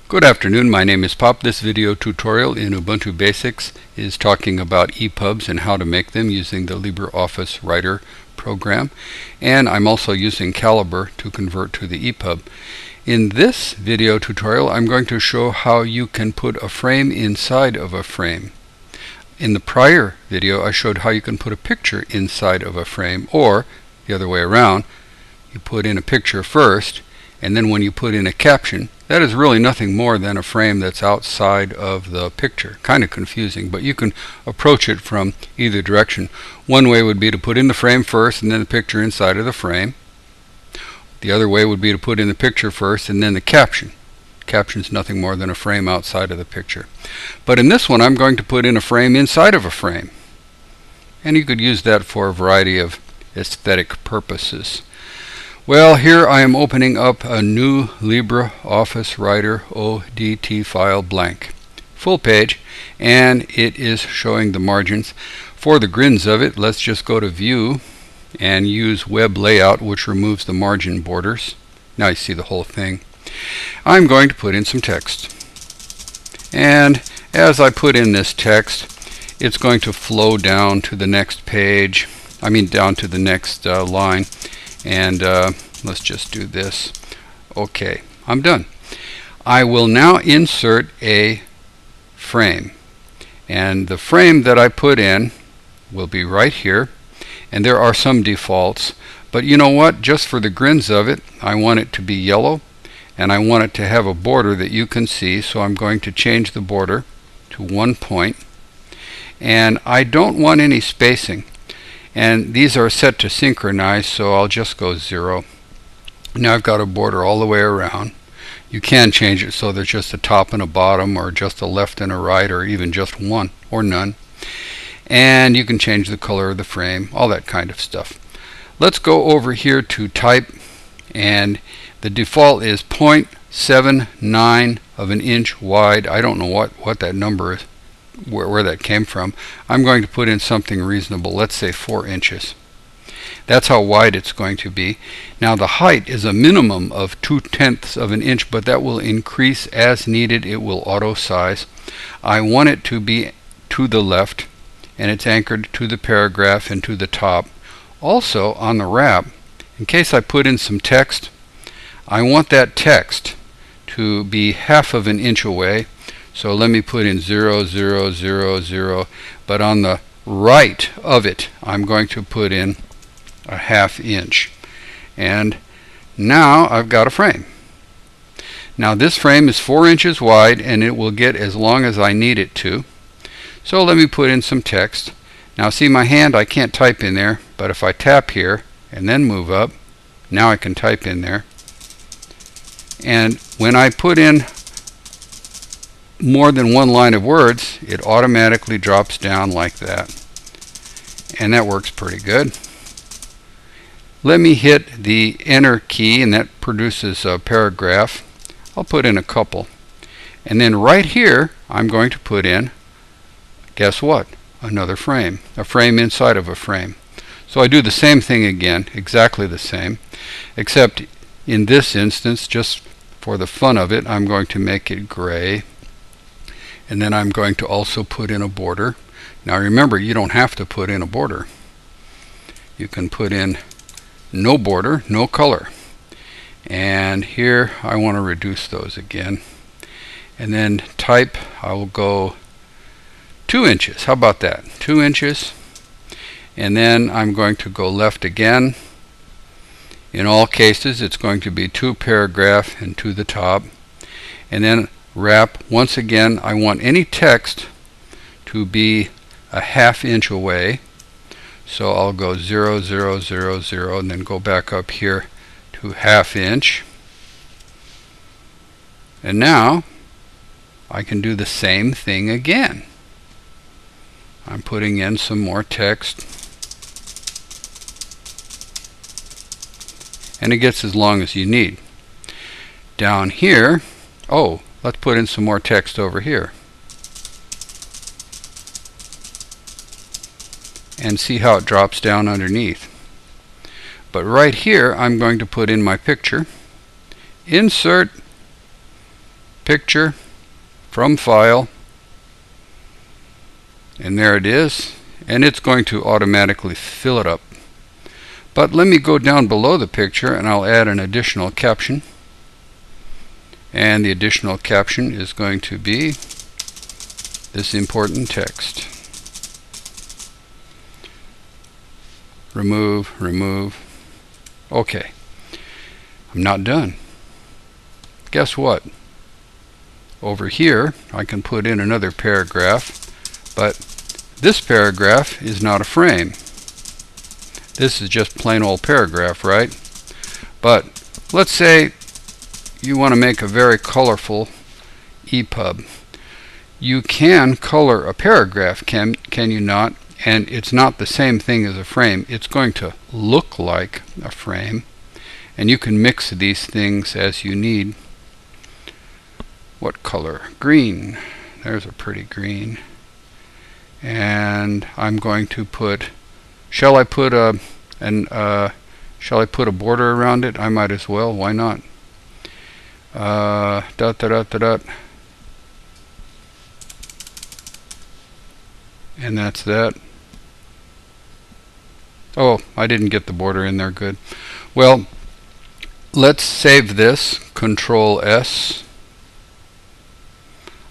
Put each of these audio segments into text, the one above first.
Good afternoon, my name is Pop. This video tutorial in Ubuntu Basics is talking about epubs and how to make them using the LibreOffice Writer program, and I'm also using Calibre to convert to the epub. In this video tutorial I'm going to show how you can put a frame inside of a frame. In the prior video I showed how you can put a picture inside of a frame, or the other way around. You put in a picture first, and then when you put in a caption, that is really nothing more than a frame that's outside of the picture. Kind of confusing, but you can approach it from either direction. One way would be to put in the frame first and then the picture inside of the frame. The other way would be to put in the picture first and then the caption. Caption is nothing more than a frame outside of the picture. But in this one I'm going to put in a frame inside of a frame. And you could use that for a variety of aesthetic purposes. Well, here I am opening up a new LibreOffice Writer ODT file, blank, full page, and it is showing the margins. For the grins of it, let's just go to View and use Web Layout, which removes the margin borders. Now you see the whole thing. I'm going to put in some text, and as I put in this text, it's going to flow down to the next page, down to the next line. And let's just do this. Okay, I'm done. I will now insert a frame, and the frame that I put in will be right here, and there are some defaults, but you know what, just for the grins of it I want it to be yellow, and I want it to have a border that you can see, so I'm going to change the border to 1 point, and I don't want any spacing. And these are set to synchronize, so I'll just go 0. Now I've got a border all the way around. You can change it so there's just a top and a bottom, or just a left and a right, or even just one or none. And you can change the color of the frame, all that kind of stuff. Let's go over here to type, and the default is 0.79 of an inch wide. I don't know what that number is, where that came from. I'm going to put in something reasonable. Let's say 4 inches. That's how wide it's going to be. Now the height is a minimum of 2/10 of an inch, but that will increase as needed. It will auto size. I want it to be to the left, and it's anchored to the paragraph and to the top. Also on the wrap, in case I put in some text, I want that text to be 1/2 of an inch away. So let me put in 0, 0, 0, 0, but on the right of it I'm going to put in a 1/2 inch. And now I've got a frame. Now this frame is 4 inches wide, and it will get as long as I need it to. So let me put in some text. Now see, my hand, I can't type in there, but if I tap here and then move up, now I can type in there. And when I put in more than one line of words, it automatically drops down like that, and that works pretty good. Let me hit the enter key, and that produces a paragraph. I'll put in a couple, and then right here I'm going to put in, guess what, another frame, a frame inside of a frame. So I do the same thing again, exactly the same, except in this instance, just for the fun of it, I'm going to make it gray. And then I'm going to also put in a border. Now remember, you don't have to put in a border. You can put in no border, no color. And here I want to reduce those again. And then type, I will go 2 inches. How about that? 2 inches. And then I'm going to go left again. In all cases it's going to be to paragraph and to the top. And then wrap, once again I want any text to be a 1/2 inch away, so I'll go 0, 0, 0, 0, and then go back up here to 1/2 inch. And now I can do the same thing again. I'm putting in some more text, and it gets as long as you need. Down here, let's put in some more text over here. And see how it drops down underneath. But right here I'm going to put in my picture, insert, picture from file, and there it is, and it's going to automatically fill it up. But let me go down below the picture and I'll add an additional caption, and the additional caption is going to be this important text. Remove, remove. Okay, I'm not done. Guess what? Over here I can put in another paragraph, but this paragraph is not a frame. This is just plain old paragraph, right? But let's say you want to make a very colorful epub. You can color a paragraph, can you not? And it's not the same thing as a frame. It's going to look like a frame, and you can mix these things as you need. What color? Green. There's a pretty green. And I'm going to put, shall I put a border around it? I might as well. Why not? Dot dot dot dot dot. And that's that. Oh, I didn't get the border in there good. Well, let's save this. Control S.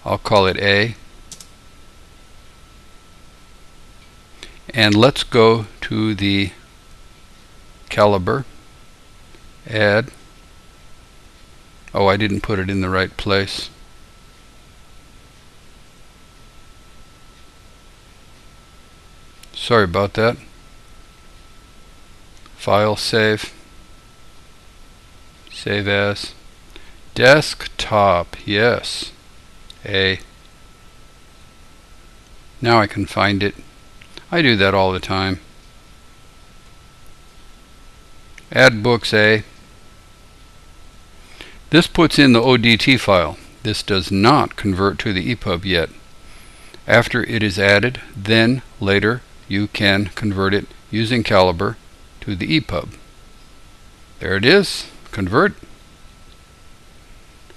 I'll call it A. And let's go to the caliber. Add. Oh, I didn't put it in the right place. Sorry about that. File, save. Save as. Desktop, yes. A. Now I can find it. I do that all the time. Add books A. This puts in the ODT file. This does not convert to the EPUB yet. After it is added, then later you can convert it using Calibre to the EPUB. There it is. Convert.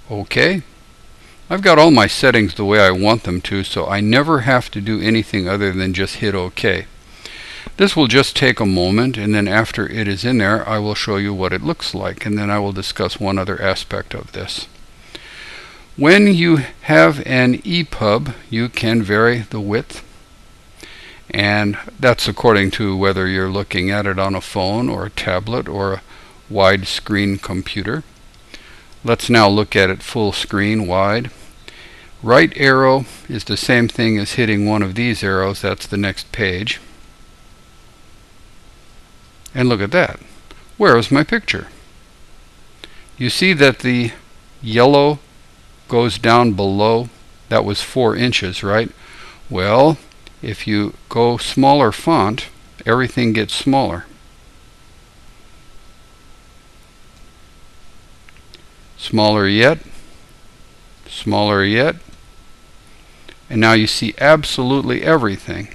OK. I've got all my settings the way I want them to, so I never have to do anything other than just hit OK. This will just take a moment, and then after it is in there, I will show you what it looks like, and then I will discuss one other aspect of this. When you have an EPUB, you can vary the width, and that's according to whether you're looking at it on a phone or a tablet or a widescreen computer. Let's now look at it full screen, wide. Right arrow is the same thing as hitting one of these arrows. That's the next page. And look at that. Where is my picture? You see that the yellow goes down below. That was 4 inches, right? Well, if you go smaller font, everything gets smaller. Smaller yet. Smaller yet. And now you see absolutely everything.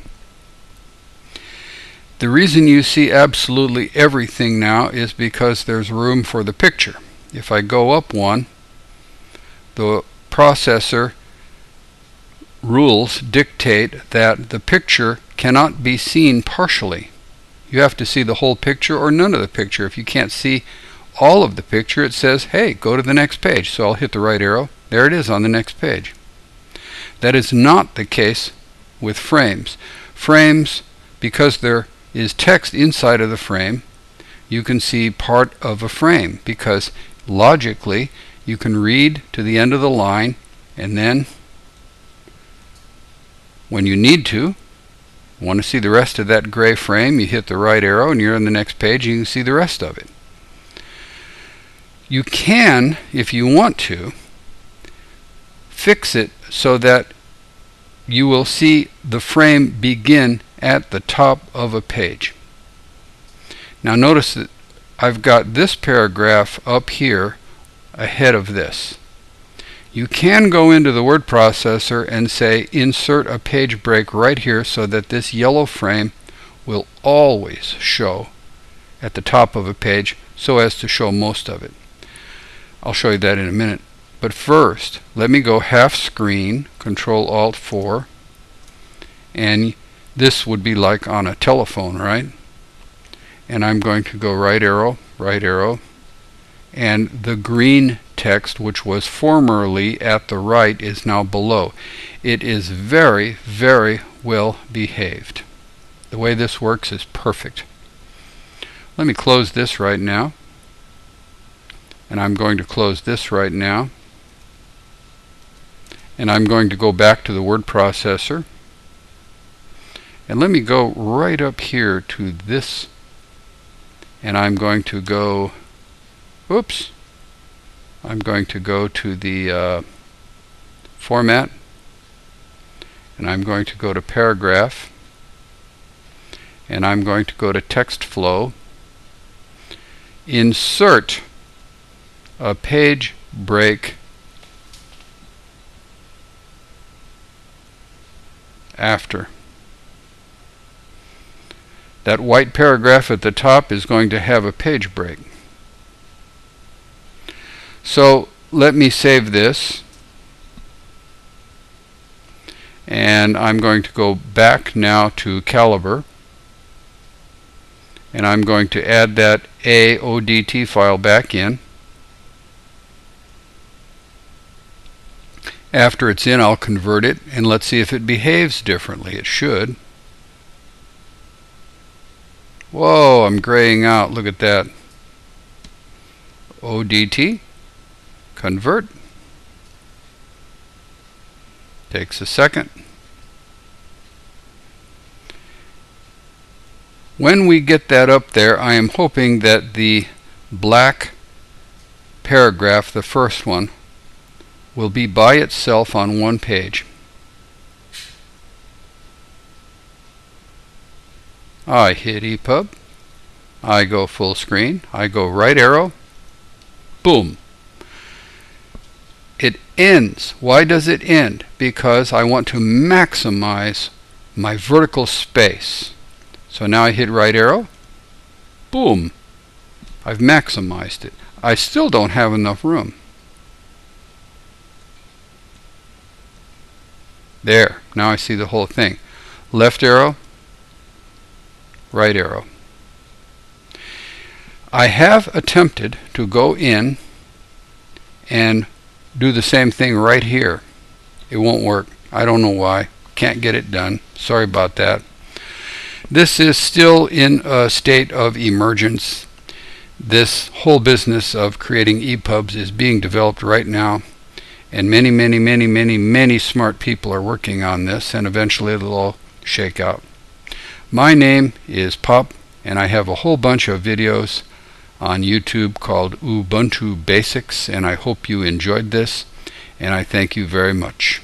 The reason you see absolutely everything now is because there's room for the picture. If I go up one, the processor rules dictate that the picture cannot be seen partially. You have to see the whole picture or none of the picture. If you can't see all of the picture, it says, hey, go to the next page. So I'll hit the right arrow. There it is on the next page. That is not the case with frames. Frames, because there is text inside of the frame, you can see part of a frame, because logically you can read to the end of the line, and then when you need to, want to see the rest of that gray frame, you hit the right arrow and you're on the next page and you can see the rest of it. You can, if you want to, fix it so that you will see the frame begin at the top of a page. Now notice that I've got this paragraph up here ahead of this. You can go into the word processor and say insert a page break right here so that this yellow frame will always show at the top of a page so as to show most of it. I'll show you that in a minute. But first, let me go half screen, Control-Alt-4, and this would be like on a telephone, right? And I'm going to go right arrow, and the green text, which was formerly at the right, is now below. It is very, very well behaved. The way this works is perfect. Let me close this right now, and I'm going to close this right now, and I'm going to go back to the word processor, and let me go right up here to this, and I'm going to go, oops, I'm going to go to the format, and I'm going to go to paragraph, and I'm going to go to text flow, insert a page break after. That white paragraph at the top is going to have a page break. So let me save this, and I'm going to go back now to Calibre, and I'm going to add that AODT file back in. After it's in, I'll convert it, and let's see if it behaves differently. It should. Whoa, I'm graying out. Look at that. ODT, convert. Takes a second. When we get that up there, I am hoping that the black paragraph, the first one, will be by itself on one page. I hit epub, I go full screen, I go right arrow, boom. It ends. Why does it end? Because I want to maximize my vertical space. So now I hit right arrow, boom. I've maximized it. I still don't have enough room. There, now I see the whole thing. Left arrow, right arrow. I have attempted to go in and do the same thing right here. It won't work. I don't know why. Can't get it done. Sorry about that. This is still in a state of emergence. This whole business of creating EPUBs is being developed right now, and many smart people are working on this, and eventually it'll all shake out. My name is Pop, and I have a whole bunch of videos on YouTube called Ubuntu Basics, and I hope you enjoyed this, and I thank you very much.